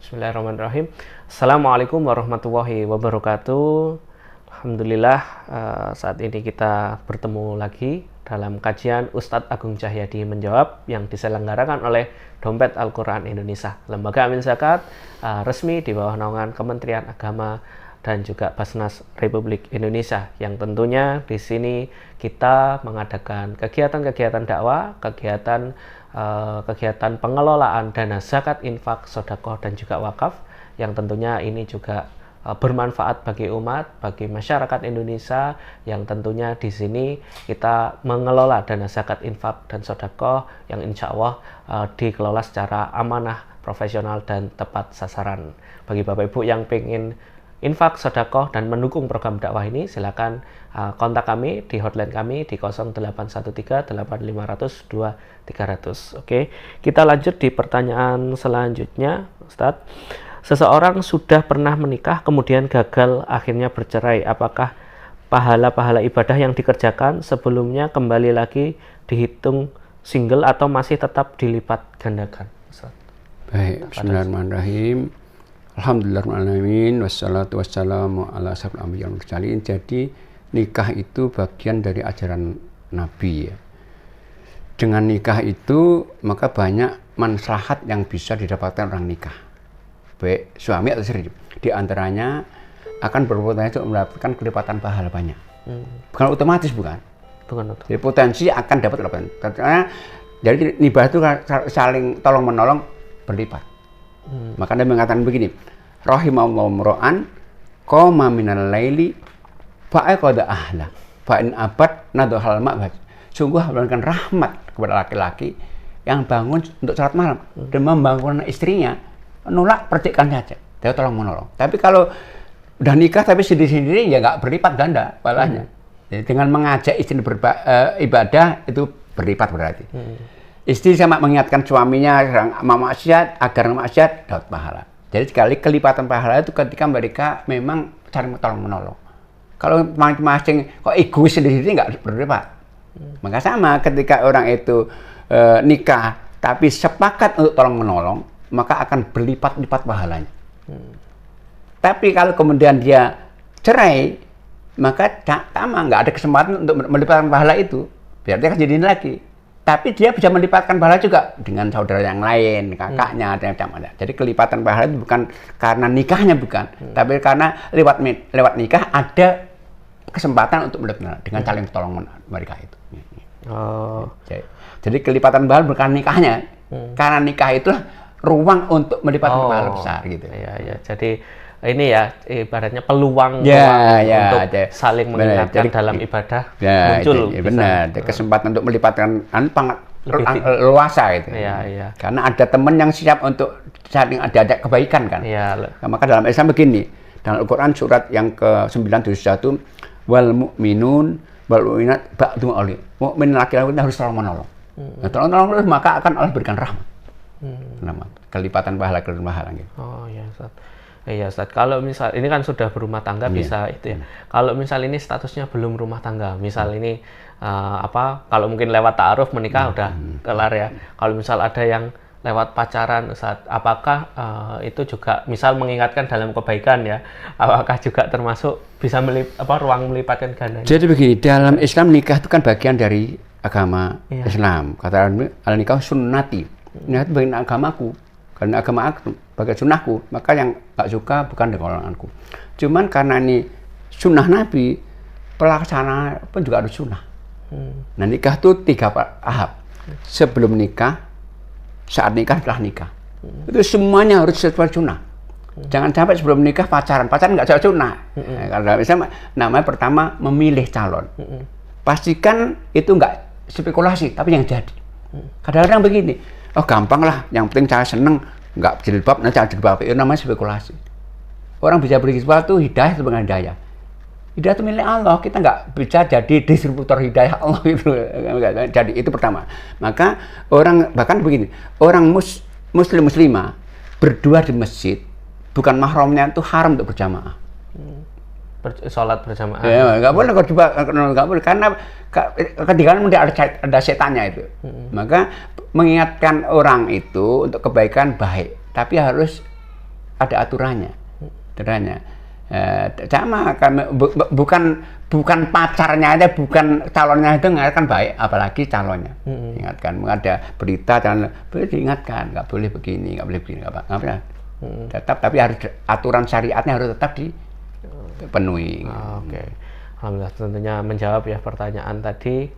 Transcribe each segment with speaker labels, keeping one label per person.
Speaker 1: Bismillahirrahmanirrahim. Assalamualaikum warahmatullahi wabarakatuh. Alhamdulillah, saat ini kita bertemu lagi dalam kajian Ustadz Agung Cahyadi Menjawab yang diselenggarakan oleh Dompet Al-Quran Indonesia, lembaga amin zakat resmi di bawah naungan Kementerian Agama dan juga Basnas Republik Indonesia, yang tentunya di sini kita mengadakan kegiatan-kegiatan dakwah, kegiatan pengelolaan dana zakat, infak, sedekah dan juga wakaf, yang tentunya ini juga bermanfaat bagi umat, bagi masyarakat Indonesia, yang tentunya di sini kita mengelola dana zakat, infak dan sedekah yang insya Allah dikelola secara amanah, profesional dan tepat sasaran. Bagi Bapak Ibu yang pengen infak, sedekah dan mendukung program dakwah ini, silakan kontak kami di hotline kami di 0813-8500-2300. Oke, kita lanjut di pertanyaan selanjutnya, Ustadz. Seseorang sudah pernah menikah kemudian gagal akhirnya bercerai, apakah pahala-pahala ibadah yang dikerjakan sebelumnya kembali lagi dihitung single atau masih tetap dilipat gandakan, Ustadz?
Speaker 2: Baik, bismillahirrahmanirrahim. Alhamdulillahirrahmanirrahim. Wassalatu wassalamu ala asyrofil anbiya'i wal mursalin. Jadi nikah itu bagian dari ajaran Nabi ya. Dengan nikah itu maka banyak manfaat yang bisa didapatkan orang nikah, baik suami atau istri. Di antaranya akan berpotensi untuk mendapatkan kelipatan pahala banyak. Bukan otomatis, bukan. Jadi potensi akan dapat kelipatan. Karena jadi ibadah itu saling tolong menolong, berlipat. Maka Nabi mengatakan begini, rahimallahu mro'an qoma minal laili fa'aqada ahla fa in abad nadhal ma'bad. Sungguh memberikan rahmat kepada laki-laki yang bangun untuk salat malam dan membangun istrinya, menolak percikan saja, dia tolong menolong. Tapi kalau udah nikah tapi sendiri-sendiri ya nggak berlipat ganda pahalanya. Jadi dengan mengajak istri ibadah itu berlipat berarti. Istri sama mengingatkan suaminya maksiat agar maksiat, dapat pahala. Jadi sekali kelipatan pahala itu ketika mereka memang saling tolong menolong. Kalau masing-masing kok egois sendiri nggak berlipat. Maka sama ketika orang itu nikah tapi sepakat untuk tolong menolong, maka akan berlipat-lipat pahalanya. Tapi kalau kemudian dia cerai, maka sama nggak ada kesempatan untuk melipatkan pahala itu. Biar dia kejadian lagi. Tapi dia bisa melipatkan pahala juga dengan saudara yang lain, kakaknya, dan macam-macam. Jadi kelipatan pahala itu bukan karena nikahnya, bukan. Tapi karena lewat nikah ada kesempatan untuk melipatkan dengan saling tolong mereka itu.
Speaker 1: Oh.
Speaker 2: Jadi kelipatan pahala bukan nikahnya. Karena nikah itu ruang untuk melipatkan pahala besar gitu.
Speaker 1: Iya. Jadi ini ya ibaratnya peluang untuk saling mengingatkan dalam ibadah muncul.
Speaker 2: Benar, kesempatan untuk melipatkan luasa itu.
Speaker 1: Iya.
Speaker 2: Karena ada teman yang siap untuk saling ada kebaikan kan. Nah, maka dalam Islam begini, dalam Al-Quran surat yang ke-971, wal mu'minun wal mu'minat ba'dhum awliya. Mukmin laki-laki harus tolong menolong. Nah, tolong maka akan Allah berikan rahmat. Kelipatan pahala gitu.
Speaker 1: Oh ya, Ustaz. Iya, Ustaz. Kalau misal ini kan sudah berumah tangga bisa itu ya. Kalau misal ini statusnya belum rumah tangga, misal ini kalau mungkin lewat ta'aruf menikah udah kelar ya. Kalau misal ada yang lewat pacaran, Ustaz, apakah itu juga misal mengingatkan dalam kebaikan ya? Apakah juga termasuk bisa ruang melipatkan ganda?
Speaker 2: Jadi begini, dalam Islam nikah itu kan bagian dari agama Islam. Kata al-nikah sunnati. Nikah itu bagian agamaku. Karena agama aku, bagai sunnahku, maka yang nggak suka bukan dengan golonganku. Cuman karena ini sunnah Nabi, pelaksanaan pun juga harus sunnah. Nah, nikah itu 3 tahap. Sebelum nikah, saat nikah, setelah nikah. Itu semuanya harus sesuai sunnah. Jangan sampai sebelum nikah pacaran nggak sesuai sunnah. Kalau misalnya namanya pertama memilih calon. Pastikan itu nggak spekulasi, tapi yang jadi. Kadang-kadang begini, oh gampang lah, yang penting saya seneng, nggak jilbab, nanti jangan jilbab, itu namanya spekulasi. Orang bisa beri sesuatu, hidayah itu bukan hidayah. Hidayah itu milik Allah, kita nggak bisa jadi distributor hidayah Allah itu. Jadi itu pertama. Maka orang, bahkan begini, orang muslimah berdua di masjid, bukan mahramnya itu haram untuk berjamaah.
Speaker 1: Sholat berjamaah.
Speaker 2: Ya, nggak boleh nggak boleh karena ketika ada setannya itu. Maka mengingatkan orang itu untuk kebaikan baik, tapi harus ada aturannya. Sama bukan pacarnya aja, bukan calonnya itu kan baik, apalagi calonnya. Ingatkan, ada berita calon, boleh diingatkan, nggak boleh begini, nggak boleh begini, nggak apa. Tetap, tapi harus aturan syariatnya harus tetap dipenuhi.
Speaker 1: Oke. Alhamdulillah, tentunya menjawab ya pertanyaan tadi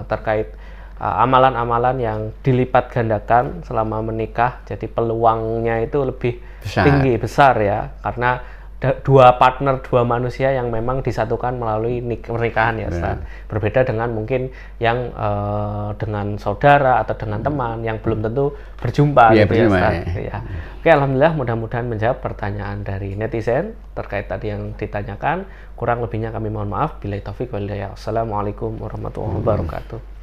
Speaker 1: terkait amalan-amalan yang dilipat gandakan selama menikah, jadi peluangnya itu lebih besar ya, karena dua partner, dua manusia yang memang disatukan melalui pernikahan ya Ustaz. Berbeda dengan mungkin yang dengan saudara atau dengan teman yang belum tentu berjumpa gitu ya Ustaz. Ya. Oke, alhamdulillah mudah-mudahan menjawab pertanyaan dari netizen terkait tadi yang ditanyakan. Kurang lebihnya kami mohon maaf. Billahi taufik wal hidayah. Assalamualaikum warahmatullahi wabarakatuh.